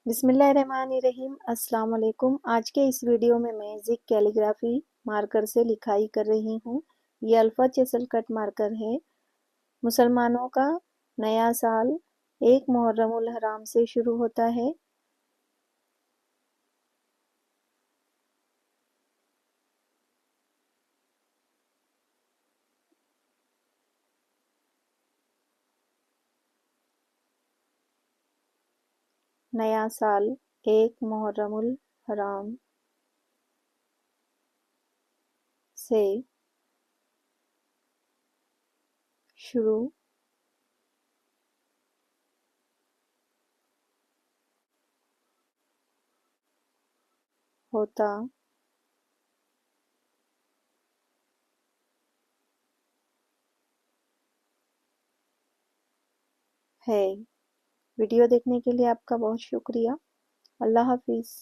बिस्मिल्लाहिर्रहमानिर्रहीम। अस्सलाम वालेकुम। आज के इस वीडियो में मैं जिग कैलीग्राफी मार्कर से लिखाई कर रही हूँ। ये अल्फा चेसल कट मार्कर है। मुसलमानों का नया साल 1 मुहर्रमुल हराम से शुरू होता है। नया साल 1 मुहर्रमुल हराम से शुरू होता है। वीडियो देखने के लिए आपका बहुत शुक्रिया। अल्लाह हाफिज़।